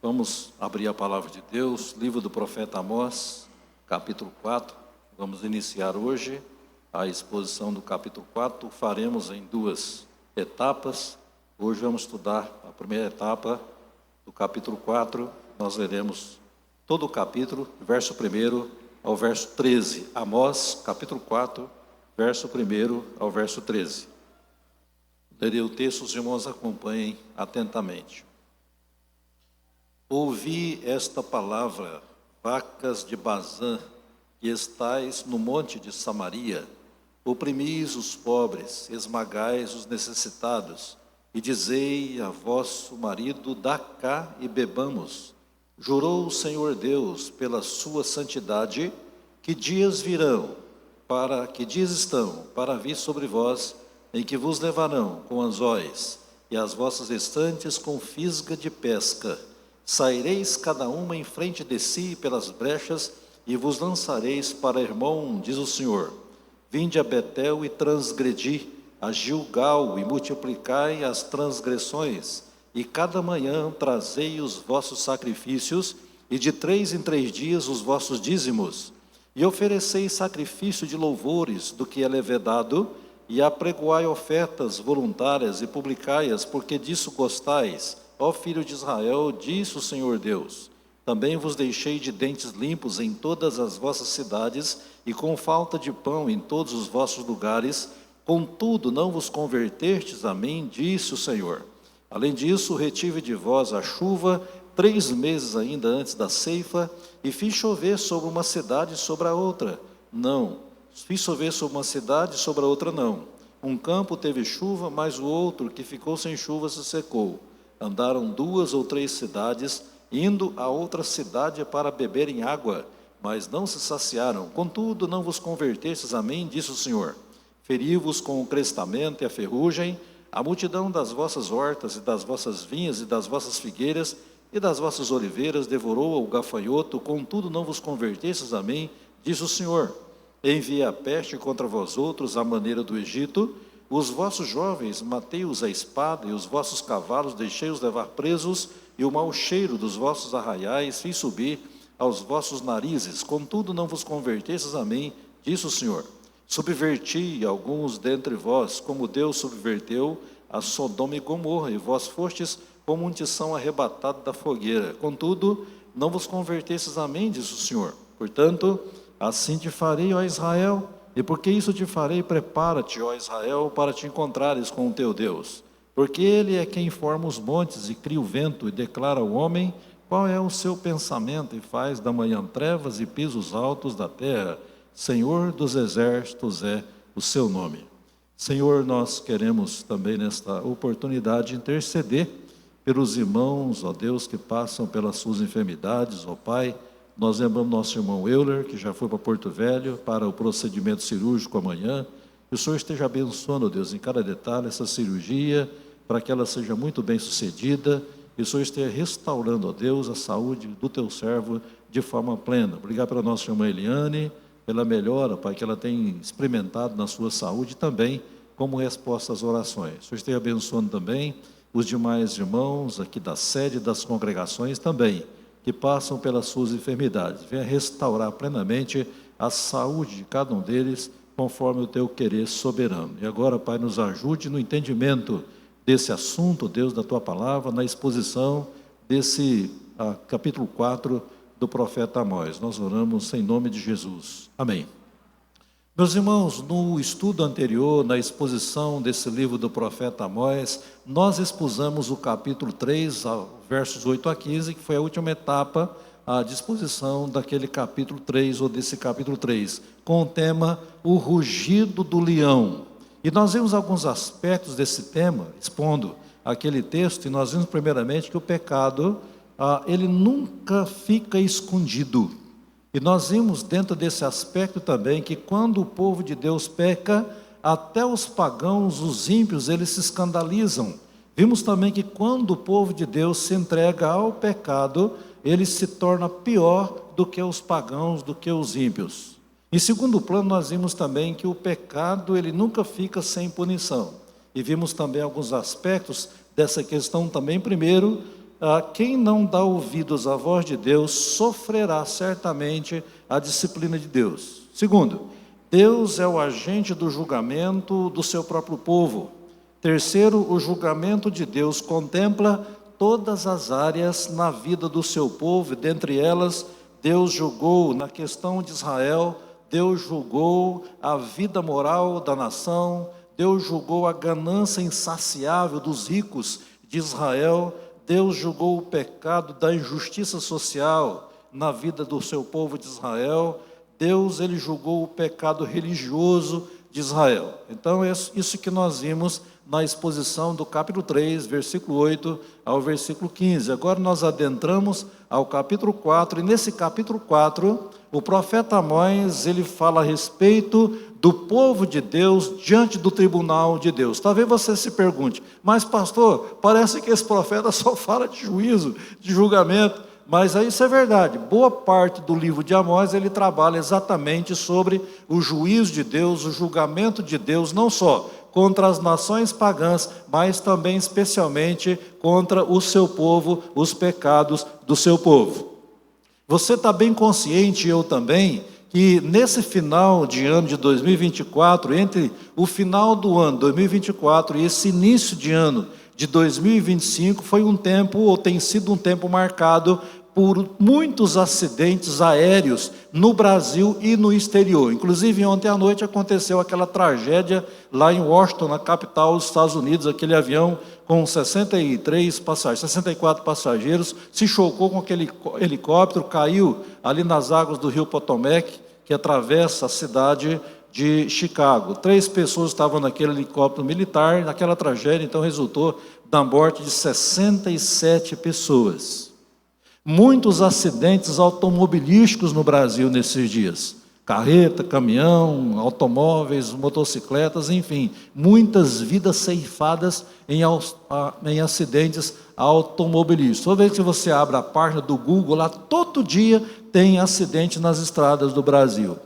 Vamos abrir a palavra de Deus, livro do profeta Amós, capítulo 4. Vamos iniciar hoje a exposição do capítulo 4. Faremos em duas etapas. Hoje vamos estudar a primeira etapa do capítulo 4. Nós leremos todo o capítulo, verso 1 ao verso 13. Amós, capítulo 4, verso 1 ao verso 13. Lerei o texto, os irmãos acompanhem atentamente. Ouvi esta palavra, vacas de Bazã, que estais no monte de Samaria, oprimis os pobres, esmagais os necessitados, e dizei a vosso marido, dá cá e bebamos. Jurou o Senhor Deus pela sua santidade, que dias estão para vir sobre vós, em que vos levarão com anzóis, e as vossas estantes com fisga de pesca. Saireis cada uma em frente de si pelas brechas, e vos lançareis para Hermon, diz o Senhor. Vinde a Betel e transgredi, a Gilgal e multiplicai as transgressões, e cada manhã trazei os vossos sacrifícios, e de 3 em 3 dias os vossos dízimos, e ofereceis sacrifício de louvores do que é levedado, e apregoai ofertas voluntárias e publicai-as, porque disso gostais. Ó filho de Israel, disse o Senhor Deus, também vos deixei de dentes limpos em todas as vossas cidades, e com falta de pão em todos os vossos lugares, contudo não vos convertestes a mim, disse o Senhor. Além disso, retive de vós a chuva 3 meses ainda antes da ceifa, e fiz chover sobre uma cidade e sobre a outra. Não, fiz chover sobre uma cidade e sobre a outra não. Um campo teve chuva, mas o outro que ficou sem chuva se secou. Andaram 2 ou 3 cidades, indo a outra cidade para beberem água, mas não se saciaram. Contudo, não vos convertestes a mim, disse o Senhor. Feri-vos com o crestamento e a ferrugem, a multidão das vossas hortas e das vossas vinhas e das vossas figueiras e das vossas oliveiras devorou o gafanhoto, contudo não vos convertestes a mim, disse o Senhor. Enviei a peste contra vós outros à maneira do Egito, os vossos jovens matei-os à espada, e os vossos cavalos deixei-os levar presos, e o mau cheiro dos vossos arraiais fiz subir aos vossos narizes, contudo não vos convertestes a mim, disse o Senhor. Subverti alguns dentre vós, como Deus subverteu a Sodoma e Gomorra, e vós fostes como um tição arrebatado da fogueira. Contudo, não vos convertestes a mim, disse o Senhor. Portanto, assim te farei, ó Israel, e porque isso te farei, prepara-te, ó Israel, para te encontrares com o teu Deus. Porque Ele é quem forma os montes e cria o vento, e declara ao homem qual é o seu pensamento, e faz da manhã trevas e pisos altos da terra. Senhor dos exércitos é o seu nome. Senhor, nós queremos também nesta oportunidade interceder pelos irmãos, ó Deus, que passam pelas suas enfermidades, ó Pai. Nós lembramos nosso irmão Euler, que já foi para Porto Velho, para o procedimento cirúrgico amanhã. Que o Senhor esteja abençoando, ó Deus, em cada detalhe essa cirurgia, para que ela seja muito bem sucedida. E o Senhor esteja restaurando, ó Deus, a saúde do teu servo de forma plena. Obrigado pela nossa irmã Eliane, pela melhora, Pai, que ela tem experimentado na sua saúde também, como resposta às orações. O Senhor esteja abençoando também os demais irmãos aqui da sede das congregações também, que passam pelas suas enfermidades. Venha restaurar plenamente a saúde de cada um deles, conforme o teu querer soberano. E agora, Pai, nos ajude no entendimento desse assunto, Deus, da tua palavra, na exposição desse capítulo 4 do profeta Amós. Nós oramos em nome de Jesus. Amém. Meus irmãos, no estudo anterior, na exposição desse livro do profeta Amós, nós expusamos o capítulo 3, versos 8 a 15, que foi a última etapa, a disposição daquele capítulo 3, ou desse capítulo 3, com o tema, o rugido do leão. E nós vimos alguns aspectos desse tema, expondo aquele texto, e nós vimos primeiramente que o pecado, ele nunca fica escondido. E nós vimos dentro desse aspecto também que quando o povo de Deus peca, até os pagãos, os ímpios, eles se escandalizam. Vimos também que quando o povo de Deus se entrega ao pecado, ele se torna pior do que os pagãos, do que os ímpios. Em segundo plano, nós vimos também que o pecado, ele nunca fica sem punição. E vimos também alguns aspectos dessa questão também. Primeiro, quem não dá ouvidos à voz de Deus sofrerá certamente a disciplina de Deus. Segundo, Deus é o agente do julgamento do seu próprio povo. Terceiro, o julgamento de Deus contempla todas as áreas na vida do seu povo, e dentre elas, Deus julgou na questão de Israel, Deus julgou a vida moral da nação, Deus julgou a ganância insaciável dos ricos de Israel, Deus julgou o pecado da injustiça social na vida do seu povo de Israel, Deus ele julgou o pecado religioso de Israel. Então é isso que nós vimos na exposição do capítulo 3, versículo 8 ao versículo 15. Agora nós adentramos ao capítulo 4, e nesse capítulo 4, o profeta Amós, ele fala a respeito do povo de Deus diante do tribunal de Deus. Talvez você se pergunte, mas pastor, parece que esse profeta só fala de juízo, de julgamento. Mas isso é verdade. Boa parte do livro de Amós, ele trabalha exatamente sobre o juízo de Deus, o julgamento de Deus, não só contra as nações pagãs, mas também especialmente contra o seu povo, os pecados do seu povo. Você está bem consciente, eu também, que nesse final de ano de 2024, entre o final do ano 2024 e esse início de ano de 2025, foi um tempo, ou tem sido um tempo marcado por muitos acidentes aéreos no Brasil e no exterior. Inclusive, ontem à noite aconteceu aquela tragédia lá em Washington, na capital dos Estados Unidos, aquele avião com 64 passageiros, se chocou com aquele helicóptero, caiu ali nas águas do rio Potomac, que atravessa a cidade de Chicago. 3 pessoas estavam naquele helicóptero militar, naquela tragédia, então resultou da morte de 67 pessoas. Muitos acidentes automobilísticos no Brasil nesses dias. Carreta, caminhão, automóveis, motocicletas, enfim. Muitas vidas ceifadas em acidentes automobilísticos. Toda vez que você abre a página do Google, lá todo dia tem acidente nas estradas do Brasil.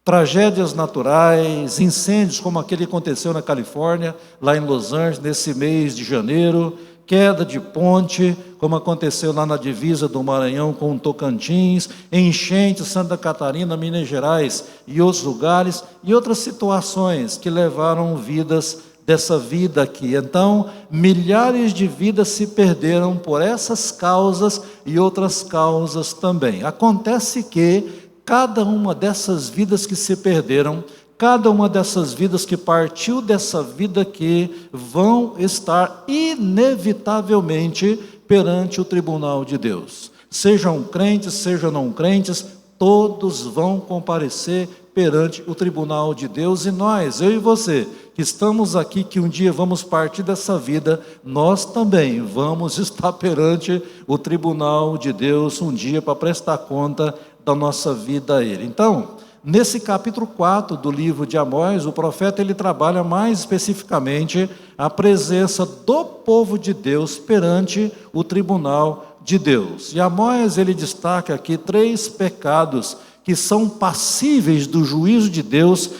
Tragédias naturais, incêndios como aquele que aconteceu na Califórnia, lá em Los Angeles, nesse mês de janeiro, queda de ponte, como aconteceu lá na divisa do Maranhão com o Tocantins, enchentes, Santa Catarina, Minas Gerais e outros lugares, e outras situações que levaram vidas dessa vida aqui. Então, milhares de vidas se perderam por essas causas e outras causas também. Acontece que cada uma dessas vidas que se perderam, cada uma dessas vidas que partiu dessa vida aqui, vão estar inevitavelmente perante o tribunal de Deus. Sejam crentes, sejam não crentes, todos vão comparecer perante o tribunal de Deus. E nós, eu e você, que estamos aqui, que um dia vamos partir dessa vida, nós também vamos estar perante o tribunal de Deus um dia para prestar conta da nossa vida a Ele. Então, nesse capítulo 4 do livro de Amós, o profeta ele trabalha mais especificamente a presença do povo de Deus perante o tribunal de Deus. E Amós ele destaca aqui 3 pecados que são passíveis do juízo de Deus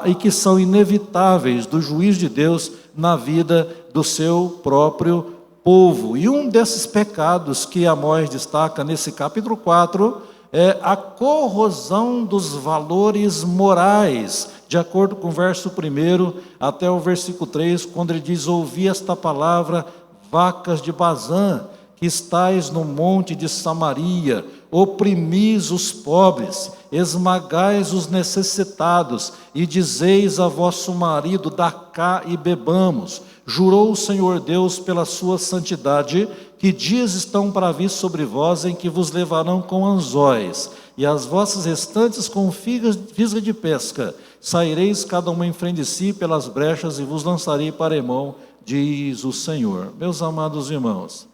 e que são inevitáveis do juízo de Deus na vida do seu próprio povo. E um desses pecados que Amós destaca nesse capítulo 4 é a corrosão dos valores morais, de acordo com o verso 1 até o versículo 3, quando ele diz: ouvi esta palavra, vacas de Bazã, que estais no monte de Samaria, oprimis os pobres, esmagais os necessitados, e dizeis a vosso marido: dá cá e bebamos. Jurou o Senhor Deus pela sua santidade, que dias estão para vir sobre vós em que vos levarão com anzóis, e as vossas restantes com fisga de pesca. Saireis cada uma em frente de si pelas brechas, e vos lançarei para Hermon, diz o Senhor. Meus amados irmãos,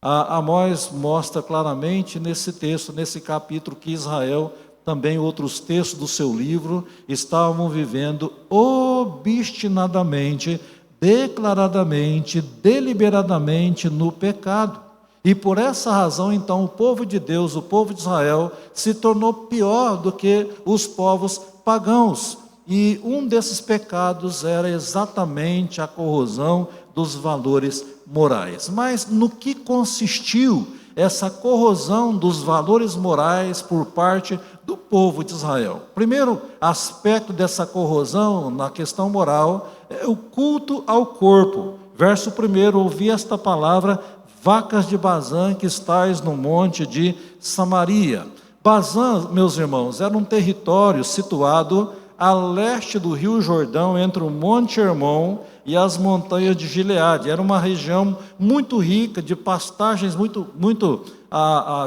Amós mostra claramente nesse texto, nesse capítulo, que Israel, também outros textos do seu livro, estavam vivendo obstinadamente, declaradamente, deliberadamente no pecado. E por essa razão, então, o povo de Deus, o povo de Israel, se tornou pior do que os povos pagãos. E um desses pecados era exatamente a corrosão dos valores morais. Mas no que consistiu essa corrosão dos valores morais por parte do povo de Israel? Primeiro aspecto dessa corrosão na questão moral é o culto ao corpo. Verso 1, ouvi esta palavra: vacas de Bazã que estais no monte de Samaria. Bazã, meus irmãos, era um território situado a leste do rio Jordão, entre o Monte Hermon e as montanhas de Gileade. Era uma região muito rica, de pastagens muito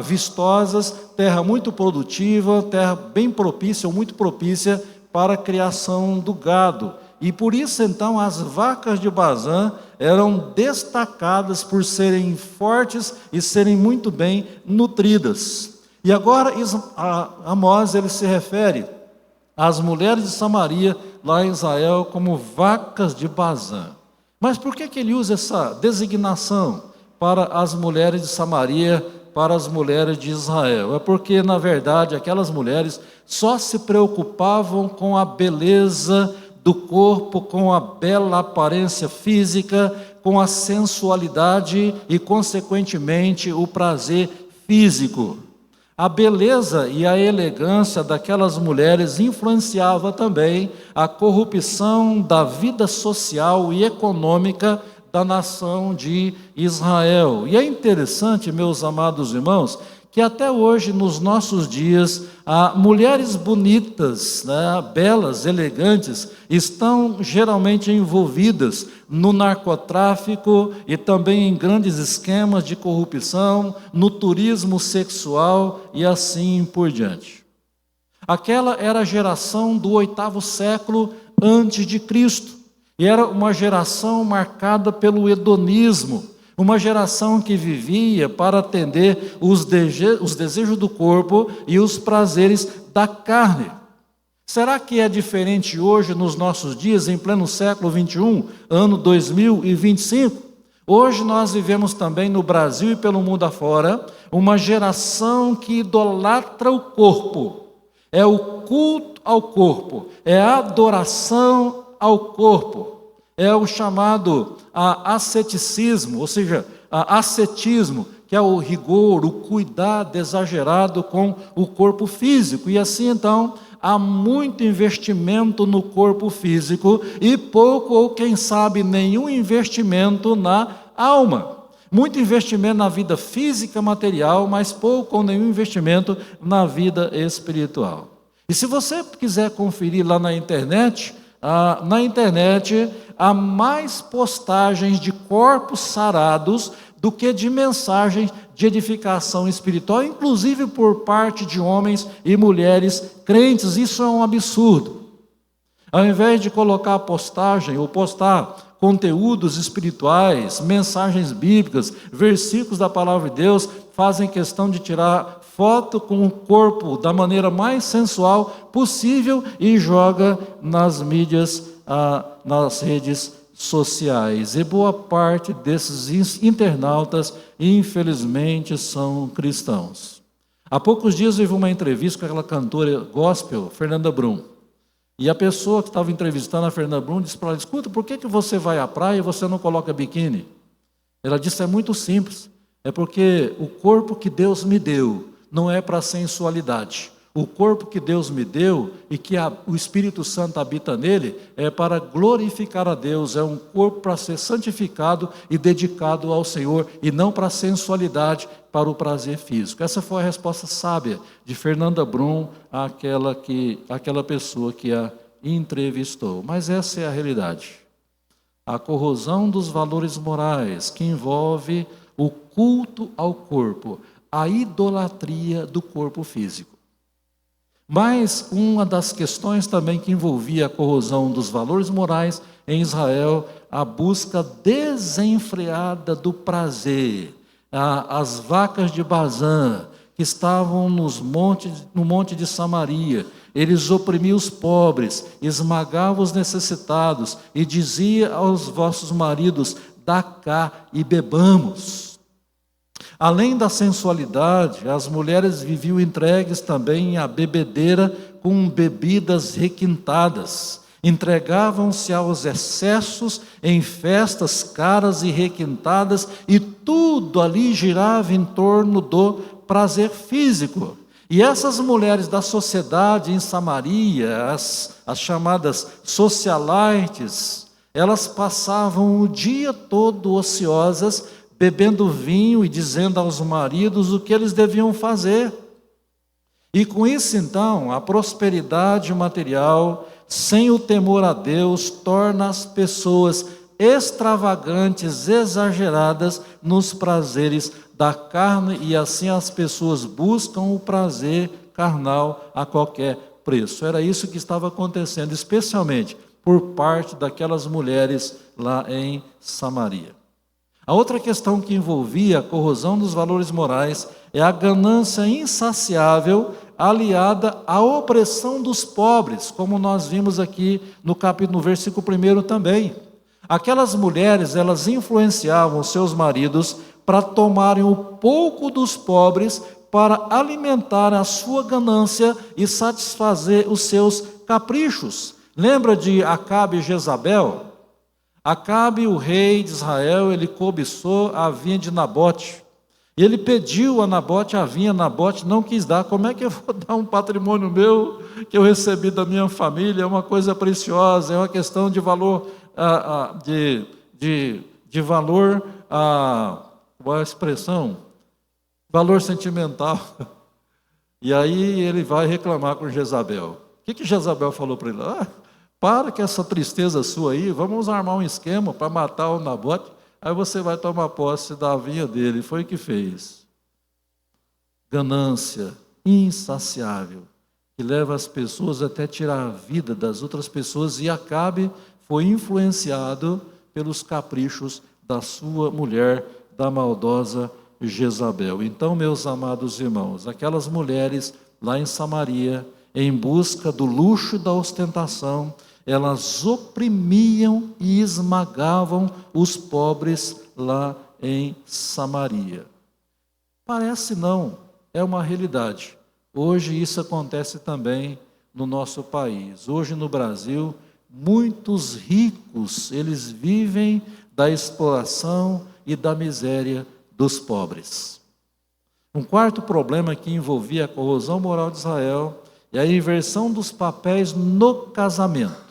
vistosas, terra muito produtiva, terra bem propícia, ou muito propícia para a criação do gado. E por isso, então, as vacas de Bazã eram destacadas por serem fortes e serem muito bem nutridas. E agora Amós ele se refere às mulheres de Samaria, lá em Israel, como vacas de Bazã. Mas por que ele usa essa designação para as mulheres de Samaria, para as mulheres de Israel? É porque, na verdade, aquelas mulheres só se preocupavam com a beleza do corpo, com a bela aparência física, com a sensualidade e, consequentemente, o prazer físico. A beleza e a elegância daquelas mulheres influenciava também a corrupção da vida social e econômica da nação de Israel. E é interessante, meus amados irmãos, que até hoje, nos nossos dias, mulheres bonitas, belas, elegantes, estão geralmente envolvidas no narcotráfico e também em grandes esquemas de corrupção, no turismo sexual e assim por diante. Aquela era a geração do 8º século antes de Cristo, e era uma geração marcada pelo hedonismo, uma geração que vivia para atender os desejos do corpo e os prazeres da carne. Será que é diferente hoje, nos nossos dias, em pleno século XXI, ano 2025? Hoje nós vivemos também no Brasil e pelo mundo afora uma geração que idolatra o corpo. É o culto ao corpo, é a adoração ao corpo. É o chamado asceticismo, ou seja, ascetismo, que é o rigor, o cuidado exagerado com o corpo físico. E assim, então, há muito investimento no corpo físico e pouco, ou quem sabe, nenhum investimento na alma. Muito investimento na vida física, material, mas pouco ou nenhum investimento na vida espiritual. E se você quiser conferir lá na internet há mais postagens de corpos sarados do que de mensagens de edificação espiritual, inclusive por parte de homens e mulheres crentes. Isso é um absurdo. Ao invés de colocar postagem ou postar conteúdos espirituais, mensagens bíblicas, versículos da palavra de Deus, fazem questão de tirar foto com o corpo da maneira mais sensual possível e joga nas mídias, nas redes sociais. E boa parte desses internautas, infelizmente, são cristãos. Há poucos dias eu vi uma entrevista com aquela cantora gospel, Fernanda Brum. E a pessoa que estava entrevistando a Fernanda Brum disse para ela: escuta, por que você vai à praia e você não coloca biquíni? Ela disse: é muito simples, é porque o corpo que Deus me deu não é para sensualidade. O corpo que Deus me deu e que o Espírito Santo habita nele é para glorificar a Deus, é um corpo para ser santificado e dedicado ao Senhor, e não para a sensualidade, para o prazer físico. Essa foi a resposta sábia de Fernanda Brum àquela pessoa que a entrevistou. Mas essa é a realidade. A corrosão dos valores morais que envolve o culto ao corpo, a idolatria do corpo físico. Mas uma das questões também que envolvia a corrosão dos valores morais em Israel, a busca desenfreada do prazer. As vacas de Bazã, que estavam no monte de Samaria, eles oprimiam os pobres, esmagavam os necessitados e dizia aos vossos maridos: dá cá e bebamos. Além da sensualidade, as mulheres viviam entregues também à bebedeira com bebidas requintadas. entregavam-se aos excessos em festas caras e requintadas, e tudo ali girava em torno do prazer físico. E essas mulheres da sociedade em Samaria, as chamadas socialites, elas passavam o dia todo ociosas, bebendo vinho e dizendo aos maridos o que eles deviam fazer. E com isso, então, a prosperidade material, sem o temor a Deus, torna as pessoas extravagantes, exageradas nos prazeres da carne, e assim as pessoas buscam o prazer carnal a qualquer preço. Era isso que estava acontecendo, especialmente por parte daquelas mulheres lá em Samaria. A outra questão que envolvia a corrosão dos valores morais é a ganância insaciável aliada à opressão dos pobres, como nós vimos aqui no versículo 1 também. Aquelas mulheres, elas influenciavam seus maridos para tomarem o pouco dos pobres para alimentar a sua ganância e satisfazer os seus caprichos. Lembra de Acabe e Jezabel? Acabe, o rei de Israel, ele cobiçou a vinha de Nabote. Ele pediu a Nabote a vinha, Nabote não quis dar. Como é que eu vou dar um patrimônio meu que eu recebi da minha família? É uma coisa preciosa, é uma questão de valor, de valor, qual é a expressão? Valor sentimental. E aí ele vai reclamar com Jezabel. O que Jezabel falou para ele? Para com essa tristeza sua aí, vamos armar um esquema para matar o Nabote, aí você vai tomar posse da vinha dele. Foi o que fez. Ganância insaciável, que leva as pessoas até tirar a vida das outras pessoas, e Acabe foi influenciado pelos caprichos da sua mulher, da maldosa Jezabel. Então, meus amados irmãos, aquelas mulheres lá em Samaria, em busca do luxo e da ostentação, elas oprimiam e esmagavam os pobres lá em Samaria. Parece não, é uma realidade. Hoje isso acontece também no nosso país. Hoje no Brasil, muitos ricos, eles vivem da exploração e da miséria dos pobres. Um quarto problema que envolvia a corrosão moral de Israel é a inversão dos papéis no casamento.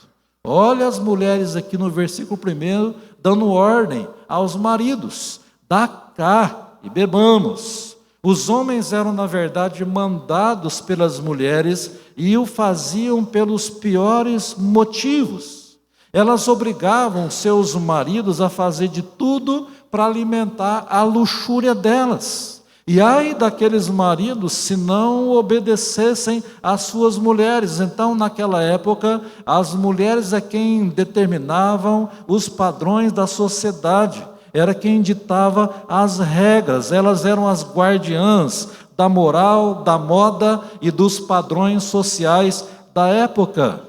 Olha as mulheres aqui no versículo 1, dando ordem aos maridos: dá cá e bebamos. Os homens eram, na verdade, mandados pelas mulheres e o faziam pelos piores motivos. Elas obrigavam seus maridos a fazer de tudo para alimentar a luxúria delas. E ai daqueles maridos se não obedecessem às suas mulheres. Então, naquela época, as mulheres é quem determinavam os padrões da sociedade, era quem ditava as regras, elas eram as guardiãs da moral, da moda e dos padrões sociais da época.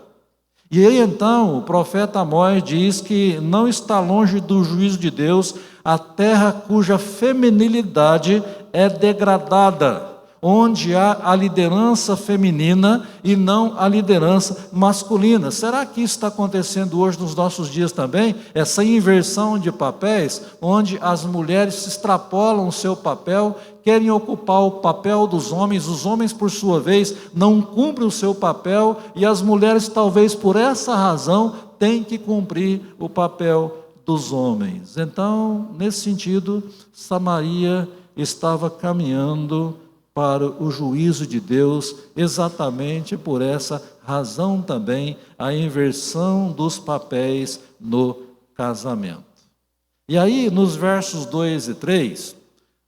E aí então o profeta Amós diz que não está longe do juízo de Deus a terra cuja feminilidade é degradada, onde há a liderança feminina e não a liderança masculina. Será que isso está acontecendo hoje nos nossos dias também? Essa inversão de papéis, onde as mulheres se extrapolam o seu papel, querem ocupar o papel dos homens, os homens, por sua vez, não cumprem o seu papel, e as mulheres, talvez por essa razão, têm que cumprir o papel dos homens. Então, nesse sentido, Samaria estava caminhando para o juízo de Deus, exatamente por essa razão também, a inversão dos papéis no casamento. E aí, nos versos 2 e 3,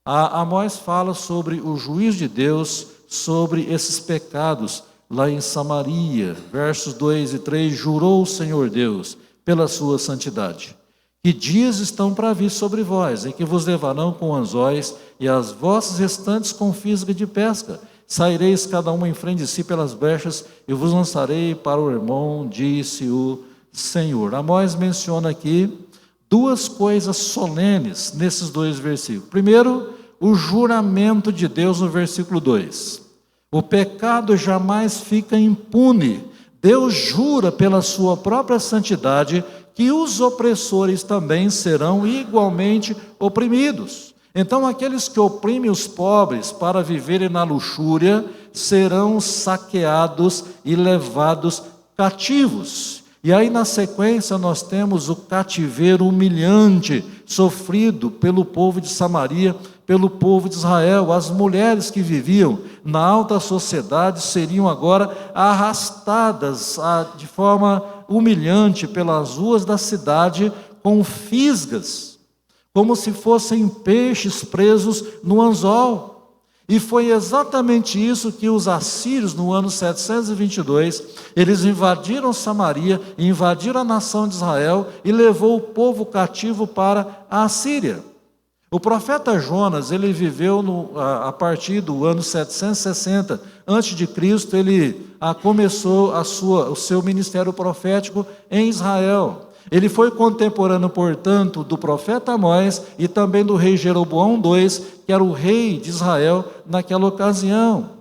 Amós fala sobre o juízo de Deus sobre esses pecados lá em Samaria. Versos 2 e 3, jurou o Senhor Deus pela sua santidade: que dias estão para vir sobre vós, em que vos levarão com anzóis, e as vossas restantes com fisga de pesca. Saireis cada uma em frente de si pelas brechas, e vos lançarei para o Hermon, disse o Senhor. Amós menciona aqui duas coisas solenes nesses dois versículos. Primeiro, o juramento de Deus no versículo 2. O pecado jamais fica impune. Deus jura pela sua própria santidade que os opressores também serão igualmente oprimidos. Então, aqueles que oprimem os pobres para viverem na luxúria serão saqueados e levados cativos. E aí, na sequência, nós temos o cativeiro humilhante sofrido pelo povo de Samaria, pelo povo de Israel. As mulheres que viviam na alta sociedade seriam agora arrastadas de forma humilhante pelas ruas da cidade com fisgas, como se fossem peixes presos no anzol. E foi exatamente isso que os assírios, no ano 722, eles invadiram Samaria, invadiram a nação de Israel e levou o povo cativo para a Assíria. O profeta Jonas, ele viveu a partir do ano 760 a.C., ele começou o seu ministério profético em Israel. Ele foi contemporâneo, portanto, do profeta Amós e também do rei Jeroboão II, que era o rei de Israel naquela ocasião.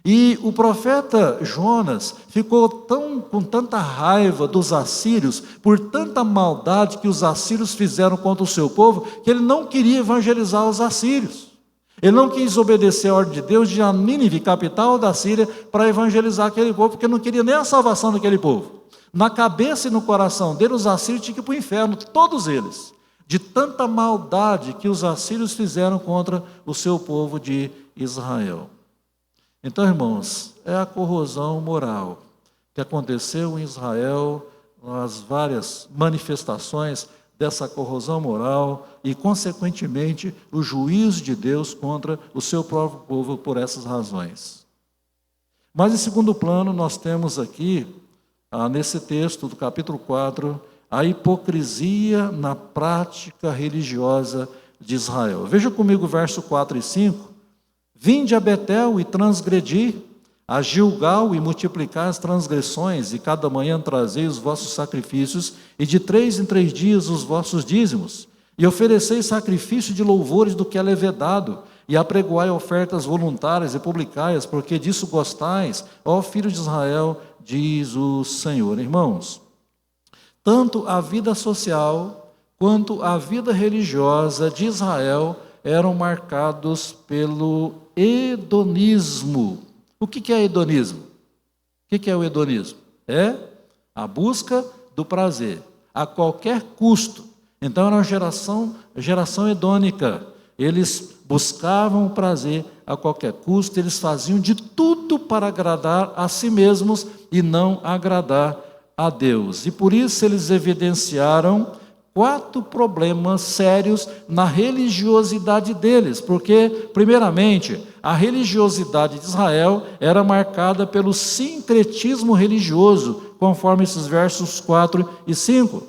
E o profeta Jonas ficou com tanta raiva dos assírios, por tanta maldade que os assírios fizeram contra o seu povo, que ele não queria evangelizar os assírios. Ele não quis obedecer a ordem de Deus de ir a Nínive, capital da Síria, para evangelizar aquele povo, porque não queria nem a salvação daquele povo. Na cabeça e no coração dele, os assírios tinham que ir para o inferno, todos eles, de tanta maldade que os assírios fizeram contra o seu povo de Israel. Então, irmãos, é a corrosão moral que aconteceu em Israel, as várias manifestações dessa corrosão moral e, consequentemente, o juízo de Deus contra o seu próprio povo por essas razões. Mas, em segundo plano, nós temos aqui, nesse texto do capítulo 4, a hipocrisia na prática religiosa de Israel. Veja comigo o verso 4 e 5. Vinde a Betel e transgredi, a Gilgal e multiplicai as transgressões, e cada manhã trazei os vossos sacrifícios, e de 3 em 3 dias os vossos dízimos, e ofereceis sacrifício de louvores do que é levedado, e apregoai ofertas voluntárias e publicai-as, porque disso gostais, ó filho de Israel, diz o Senhor. Irmãos, tanto a vida social quanto a vida religiosa de Israel eram marcados pelo hedonismo. O que é hedonismo? O que é o hedonismo? É a busca do prazer, a qualquer custo. Então era uma geração hedônica. Eles buscavam o prazer a qualquer custo, eles faziam de tudo para agradar a si mesmos e não agradar a Deus. E por isso eles evidenciaram 4 problemas sérios na religiosidade deles, porque, primeiramente, a religiosidade de Israel era marcada pelo sincretismo religioso, conforme esses versos 4 e 5.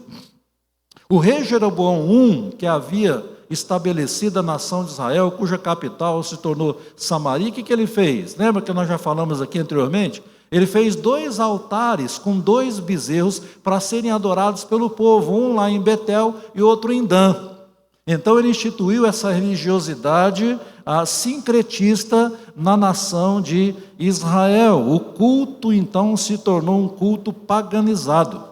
O rei Jeroboão I, que havia estabelecido a nação de Israel, cuja capital se tornou Samaria, o que ele fez? Lembra que nós já falamos aqui anteriormente? Ele fez 2 altares com 2 bezerros para serem adorados pelo povo, um lá em Betel e outro em Dan. Então ele instituiu essa religiosidade sincretista na nação de Israel. O culto então se tornou um culto paganizado.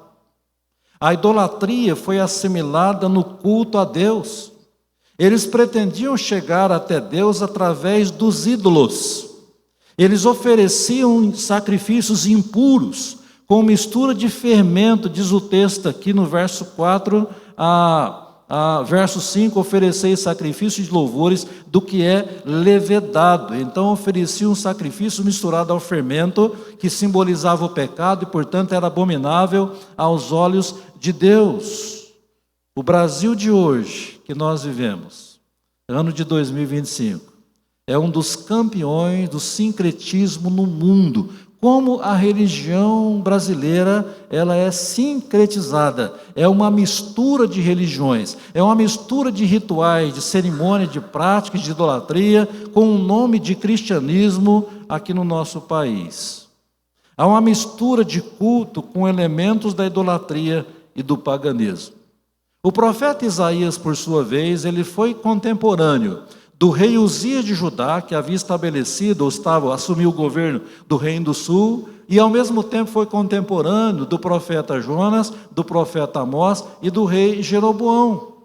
A idolatria foi assimilada no culto a Deus. Eles pretendiam chegar até Deus através dos ídolos. Eles ofereciam sacrifícios impuros, com mistura de fermento, diz o texto aqui no verso 4, verso 5, ofereceis sacrifício de louvores do que é levedado. Então ofereciam um sacrifício misturado ao fermento, que simbolizava o pecado e, portanto, era abominável aos olhos de Deus. O Brasil de hoje, que nós vivemos, ano de 2025, é um dos campeões do sincretismo no mundo. Como a religião brasileira, ela é sincretizada, é uma mistura de religiões, é uma mistura de rituais, de cerimônia, de práticas, de idolatria, com o nome de cristianismo aqui no nosso país. Há uma mistura de culto com elementos da idolatria e do paganismo. O profeta Isaías, por sua vez, ele foi contemporâneo do rei Uzias de Judá, que havia estabelecido, ou assumiu o governo do reino do sul, e ao mesmo tempo foi contemporâneo do profeta Jonas, do profeta Amós e do rei Jeroboão.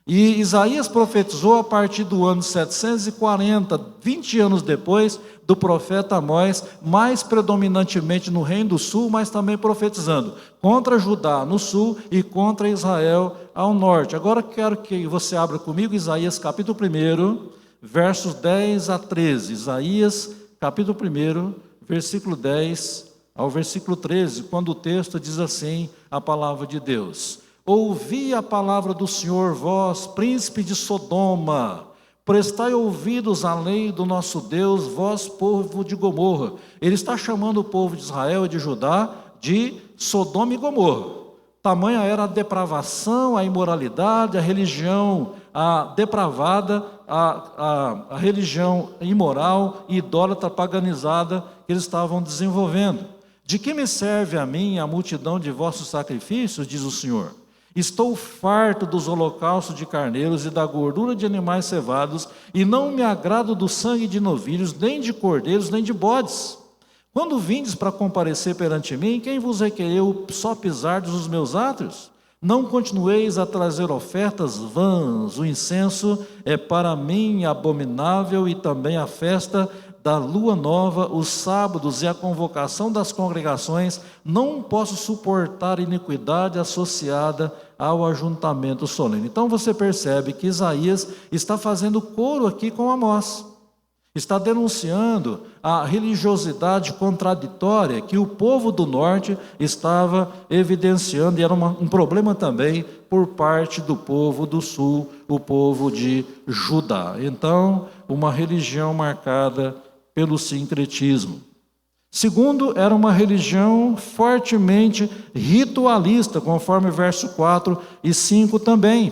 E Isaías profetizou a partir do ano 740, 20 anos depois do profeta Amós, mais predominantemente no reino do sul, mas também profetizando contra Judá no sul e contra Israel ao norte. Agora quero que você abra comigo Isaías capítulo 1, versos 10 a 13. Isaías capítulo 1, versículo 10 ao versículo 13, quando o texto diz assim, a palavra de Deus: ouvi a palavra do Senhor, vós, príncipe de Sodoma, prestai ouvidos à lei do nosso Deus, vós, povo de Gomorra. Ele está chamando o povo de Israel e de Judá de Sodoma e Gomorra. Tamanha era a depravação, a imoralidade, a religião depravada, a religião imoral e idólatra paganizada que eles estavam desenvolvendo. De que me serve a mim a multidão de vossos sacrifícios, diz o Senhor? Estou farto dos holocaustos de carneiros e da gordura de animais cevados, e não me agrado do sangue de novilhos, nem de cordeiros, nem de bodes. Quando vindes para comparecer perante mim, quem vos requereu só pisardes os meus átrios? Não continueis a trazer ofertas vãs, o incenso é para mim abominável, e também a festa da lua nova, os sábados e a convocação das congregações. Não posso suportar iniquidade associada ao ajuntamento solene. Então você percebe que Isaías está fazendo coro aqui com Amós. Está denunciando a religiosidade contraditória que o povo do norte estava evidenciando, e era um problema também por parte do povo do sul, o povo de Judá. Então, uma religião marcada pelo sincretismo. Segundo, era uma religião fortemente ritualista, conforme verso 4 e 5 também.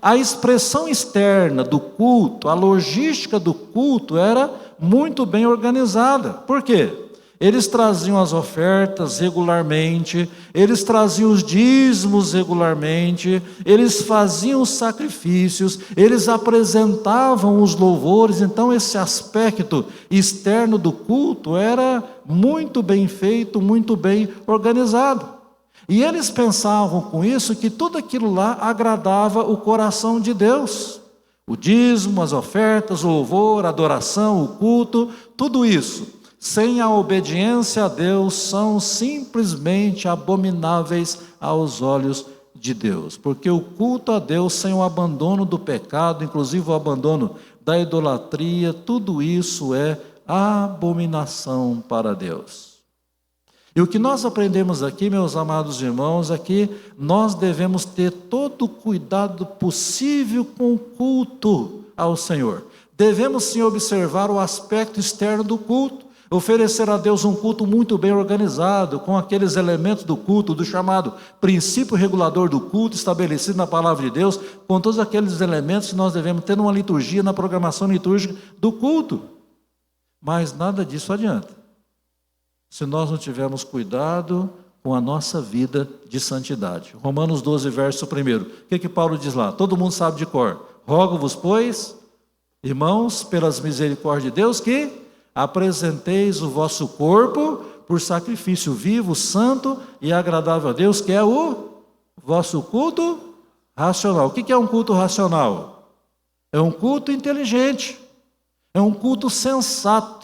A expressão externa do culto, a logística do culto era muito bem organizada. Por quê? Eles traziam as ofertas regularmente, eles traziam os dízimos regularmente, eles faziam os sacrifícios, eles apresentavam os louvores. Então esse aspecto externo do culto era muito bem feito, muito bem organizado. E eles pensavam com isso que tudo aquilo lá agradava o coração de Deus. O dízimo, as ofertas, o louvor, a adoração, o culto, tudo isso, sem a obediência a Deus, são simplesmente abomináveis aos olhos de Deus. Porque o culto a Deus sem o abandono do pecado, inclusive o abandono da idolatria, tudo isso é abominação para Deus. E o que nós aprendemos aqui, meus amados irmãos, é que nós devemos ter todo o cuidado possível com o culto ao Senhor. Devemos sim observar o aspecto externo do culto, oferecer a Deus um culto muito bem organizado, com aqueles elementos do culto, do chamado princípio regulador do culto, estabelecido na palavra de Deus, com todos aqueles elementos que nós devemos ter numa liturgia, na programação litúrgica do culto. Mas nada disso adianta se nós não tivermos cuidado com a nossa vida de santidade. Romanos 12, verso 1. O que Paulo diz lá? Todo mundo sabe de cor. Rogo-vos, pois, irmãos, pelas misericórdias de Deus, que apresenteis o vosso corpo por sacrifício vivo, santo e agradável a Deus, que é o vosso culto racional. O que é um culto racional? É um culto inteligente, é um culto sensato.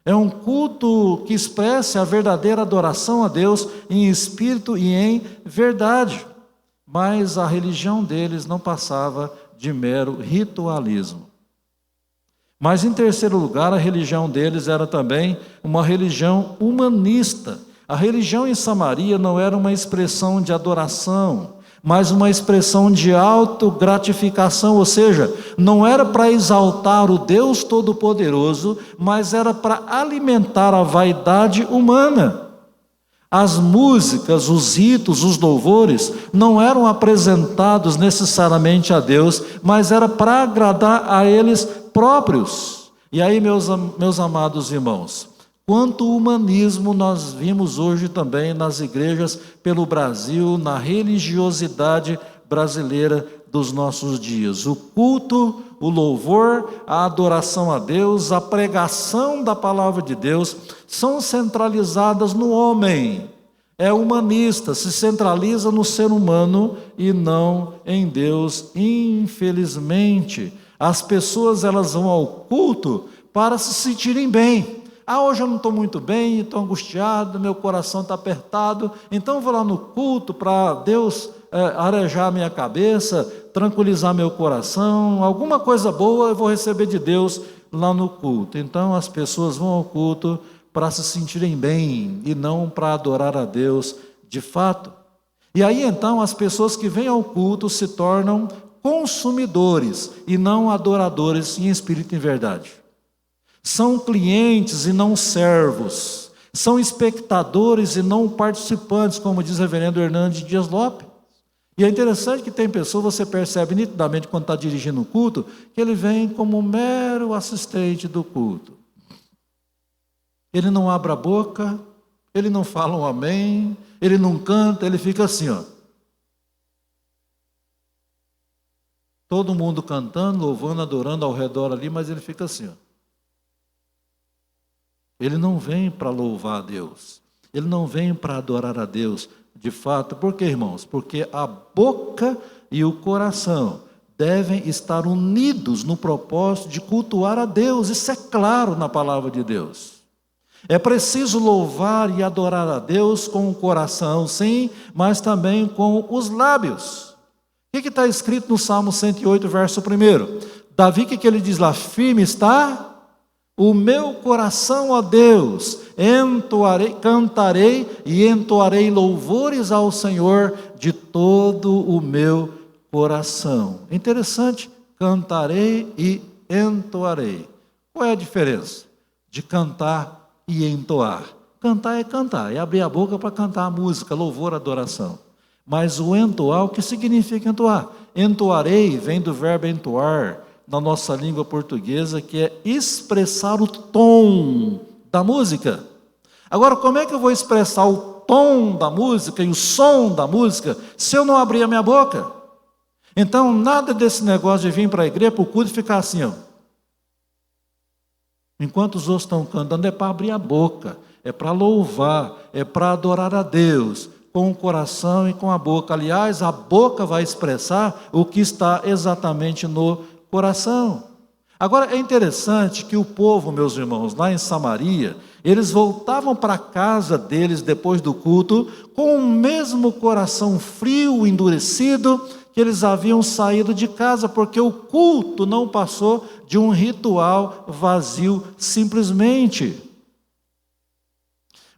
É um culto que expressa a verdadeira adoração a Deus em espírito e em verdade. Mas a religião deles não passava de mero ritualismo. Mas em terceiro lugar, a religião deles era também uma religião humanista. A religião em Samaria não era uma expressão de adoração, mas uma expressão de autogratificação, ou seja, não era para exaltar o Deus Todo-Poderoso, mas era para alimentar a vaidade humana. As músicas, os ritos, os louvores não eram apresentados necessariamente a Deus, mas era para agradar a eles próprios. E aí, meus amados irmãos, quanto humanismo nós vimos hoje também nas igrejas pelo Brasil, na religiosidade brasileira dos nossos dias. O culto, o louvor, a adoração a Deus, a pregação da palavra de Deus são centralizadas no homem. É humanista, se centraliza no ser humano e não em Deus, infelizmente. As pessoas elas vão ao culto para se sentirem bem. Hoje eu não estou muito bem, estou angustiado, meu coração está apertado, então eu vou lá no culto para Deus arejar minha cabeça, tranquilizar meu coração, alguma coisa boa eu vou receber de Deus lá no culto. Então as pessoas vão ao culto para se sentirem bem e não para adorar a Deus de fato. E aí então as pessoas que vêm ao culto se tornam consumidores e não adoradores em espírito e em verdade. São clientes e não servos, são espectadores e não participantes, como diz o reverendo Hernandes Dias Lopes. E é interessante que tem pessoas, você percebe nitidamente quando está dirigindo o culto, que ele vem como mero assistente do culto. Ele não abre a boca, ele não fala um amém, ele não canta, ele fica assim, ó. Todo mundo cantando, louvando, adorando ao redor ali, mas ele fica assim, ó. Ele não vem para louvar a Deus, ele não vem para adorar a Deus, de fato. Por quê, irmãos? Porque a boca e o coração devem estar unidos no propósito de cultuar a Deus, isso é claro na palavra de Deus. É preciso louvar e adorar a Deus com o coração, sim, mas também com os lábios. O que está escrito no Salmo 108, verso 1? Davi, o que ele diz lá? Firme está o meu coração a Deus, cantarei e entoarei louvores ao Senhor de todo o meu coração. Interessante, cantarei e entoarei. Qual é a diferença de cantar e entoar? Cantar é abrir a boca para cantar a música, louvor, adoração. Mas o entoar, o que significa entoar? Entoarei vem do verbo entoar, na nossa língua portuguesa, que é expressar o tom da música. Agora, como é que eu vou expressar o tom da música e o som da música se eu não abrir a minha boca? Então, nada desse negócio de vir para a igreja, para o culto e ficar assim, ó. Enquanto os outros estão cantando, é para abrir a boca, é para louvar, é para adorar a Deus, com o coração e com a boca. Aliás, a boca vai expressar o que está exatamente no coração. Agora é interessante que o povo, meus irmãos, lá em Samaria, eles voltavam para a casa deles depois do culto com o mesmo coração frio, endurecido, que eles haviam saído de casa, porque o culto não passou de um ritual vazio simplesmente.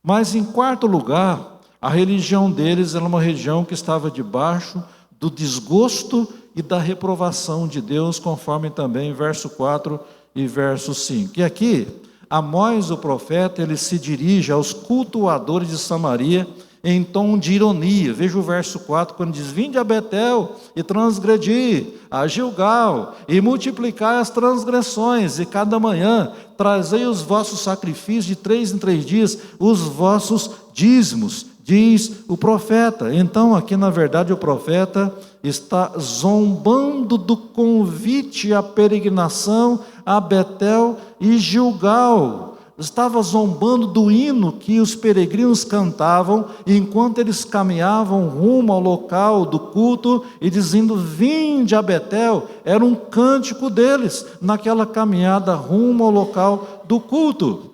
Mas em quarto lugar, a religião deles era uma religião que estava debaixo do desgosto e da reprovação de Deus, conforme também verso 4 e verso 5. E aqui, Amós, o profeta, ele se dirige aos cultuadores de Samaria em tom de ironia. Veja o verso 4, quando diz: vinde a Betel e transgredi, a Gilgal e multiplicai as transgressões, e cada manhã trazei os vossos sacrifícios de 3 em 3 dias, os vossos dízimos, diz o profeta. Então aqui na verdade o profeta está zombando do convite à peregrinação a Betel e Gilgal. Estava zombando do hino que os peregrinos cantavam enquanto eles caminhavam rumo ao local do culto, e dizendo: vinde a Betel. Era um cântico deles naquela caminhada rumo ao local do culto.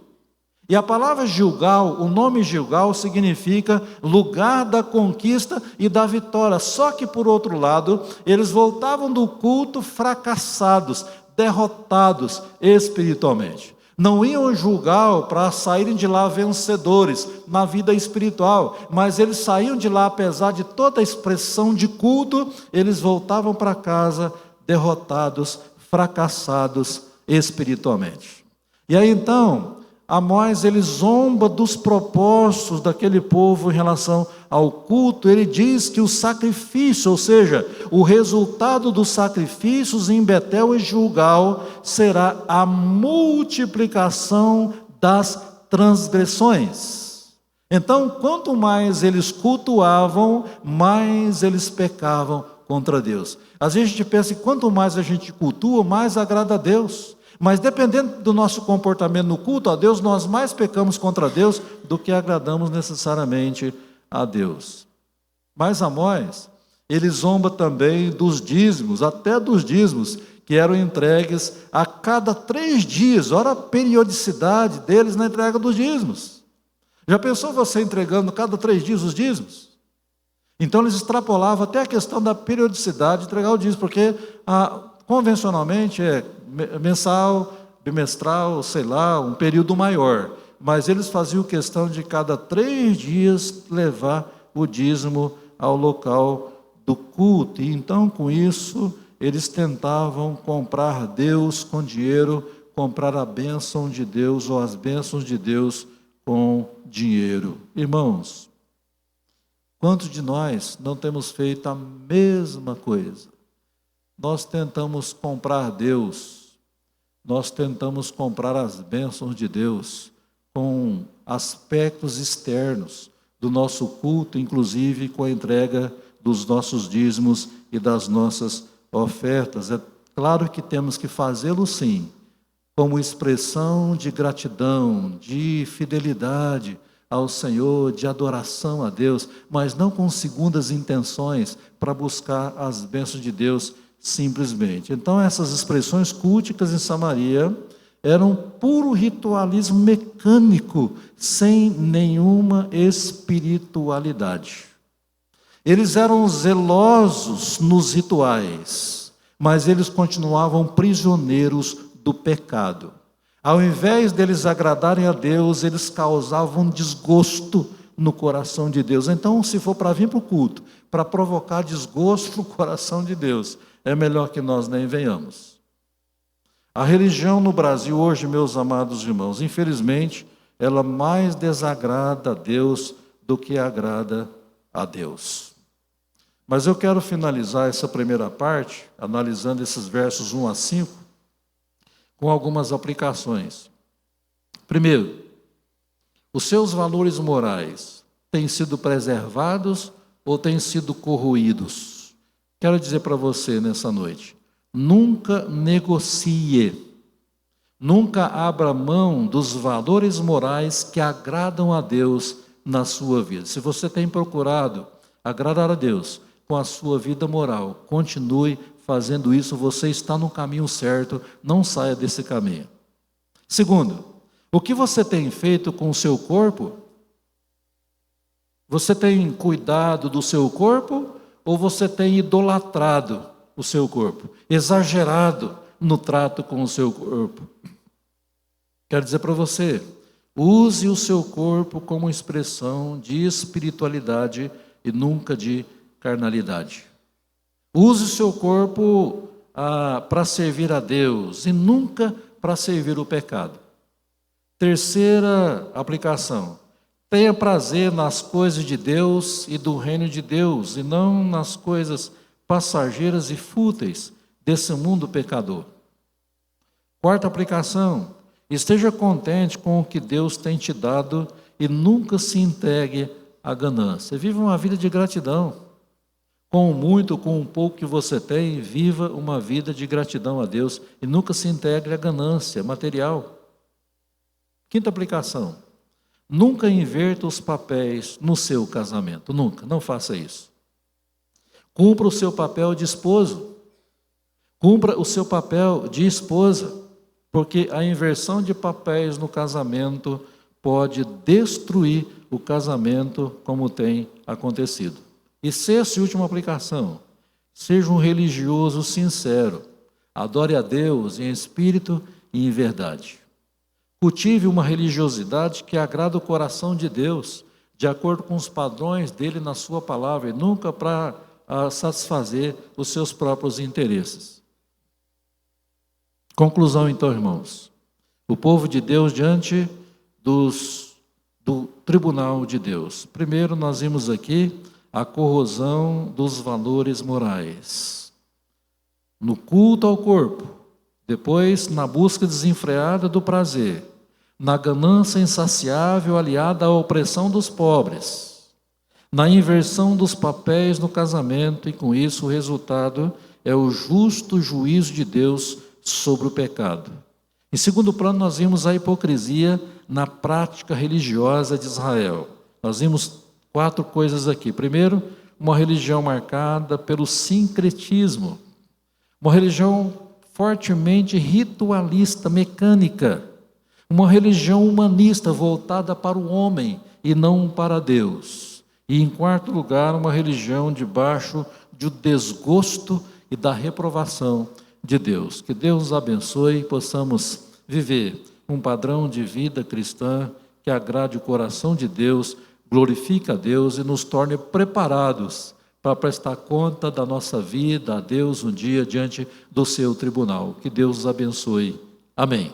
E a palavra Gilgal, o nome Gilgal significa lugar da conquista e da vitória. Só que por outro lado, eles voltavam do culto fracassados, derrotados espiritualmente. Não iam a Gilgal para saírem de lá vencedores na vida espiritual, mas eles saíam de lá, apesar de toda a expressão de culto, eles voltavam para casa derrotados, fracassados espiritualmente. E aí então, Amós, ele zomba dos propósitos daquele povo em relação ao culto. Ele diz que o sacrifício, ou seja, o resultado dos sacrifícios em Betel e Gilgal será a multiplicação das transgressões. Então, quanto mais eles cultuavam, mais eles pecavam contra Deus. Às vezes a gente pensa que quanto mais a gente cultua, mais agrada a Deus. Mas dependendo do nosso comportamento no culto a Deus, nós mais pecamos contra Deus do que agradamos necessariamente a Deus. Mas Amós, ele zomba também dos dízimos, até dos dízimos, que eram entregues a cada 3 dias. Olha a periodicidade deles na entrega dos dízimos. Já pensou você entregando cada 3 dias os dízimos? Então eles extrapolavam até a questão da periodicidade de entregar o dízimo, porque convencionalmente é mensal, bimestral, sei lá, um período maior. Mas eles faziam questão de cada 3 dias levar o dízimo ao local do culto. E então, com isso, eles tentavam comprar Deus com dinheiro, comprar a bênção de Deus ou as bênçãos de Deus com dinheiro. Irmãos, quantos de nós não temos feito a mesma coisa? Nós tentamos comprar Deus, nós tentamos comprar as bênçãos de Deus com aspectos externos do nosso culto, inclusive com a entrega dos nossos dízimos e das nossas ofertas. É claro que temos que fazê-lo sim, como expressão de gratidão, de fidelidade ao Senhor, de adoração a Deus, mas não com segundas intenções para buscar as bênçãos de Deus simplesmente. Então essas expressões culticas em Samaria eram puro ritualismo mecânico, sem nenhuma espiritualidade. Eles eram zelosos nos rituais, mas eles continuavam prisioneiros do pecado. Ao invés deles agradarem a Deus, eles causavam desgosto no coração de Deus. Então, se for para vir para o culto, para provocar desgosto no coração de Deus, é melhor que nós nem venhamos. A religião no Brasil hoje, meus amados irmãos, infelizmente, ela mais desagrada a Deus do que agrada a Deus. Mas eu quero finalizar essa primeira parte, analisando esses versos 1 a 5, com algumas aplicações. Primeiro, os seus valores morais têm sido preservados ou têm sido corroídos? Quero dizer para você nessa noite, nunca negocie, nunca abra mão dos valores morais que agradam a Deus na sua vida. Se você tem procurado agradar a Deus com a sua vida moral, continue fazendo isso, você está no caminho certo, não saia desse caminho. Segundo, o que você tem feito com o seu corpo? Você tem cuidado do seu corpo ou você tem idolatrado o seu corpo, exagerado no trato com o seu corpo? Quero dizer para você, use o seu corpo como expressão de espiritualidade e nunca de carnalidade. Use o seu corpo para servir a Deus e nunca para servir o pecado. Terceira aplicação, tenha prazer nas coisas de Deus e do reino de Deus e não nas coisas passageiras e fúteis desse mundo pecador. Quarta aplicação, esteja contente com o que Deus tem te dado e nunca se entregue à ganância. Viva uma vida de gratidão. Com o muito, com o pouco que você tem, viva uma vida de gratidão a Deus e nunca se entregue à ganância material. Quinta aplicação, nunca inverta os papéis no seu casamento, nunca, não faça isso. Cumpra o seu papel de esposo, cumpra o seu papel de esposa, porque a inversão de papéis no casamento pode destruir o casamento como tem acontecido. E sexta e última aplicação, seja um religioso sincero, adore a Deus em espírito e em verdade. Cultive uma religiosidade que agrada o coração de Deus, de acordo com os padrões dele na sua palavra, e nunca para satisfazer os seus próprios interesses. Conclusão então, irmãos, o povo de Deus diante do tribunal de Deus. Primeiro nós vimos aqui a corrosão dos valores morais. No culto ao corpo, depois na busca desenfreada do prazer, na ganância insaciável aliada à opressão dos pobres, na inversão dos papéis no casamento, e com isso o resultado é o justo juízo de Deus sobre o pecado. Em segundo plano, nós vimos a hipocrisia na prática religiosa de Israel. Nós vimos 4 coisas aqui. Primeiro, uma religião marcada pelo sincretismo, uma religião fortemente ritualista, mecânica, uma religião humanista voltada para o homem e não para Deus. E em quarto lugar, uma religião debaixo do desgosto e da reprovação de Deus. Que Deus nos abençoe e possamos viver um padrão de vida cristã que agrade o coração de Deus, glorifique a Deus e nos torne preparados para prestar conta da nossa vida a Deus um dia diante do seu tribunal. Que Deus nos abençoe. Amém.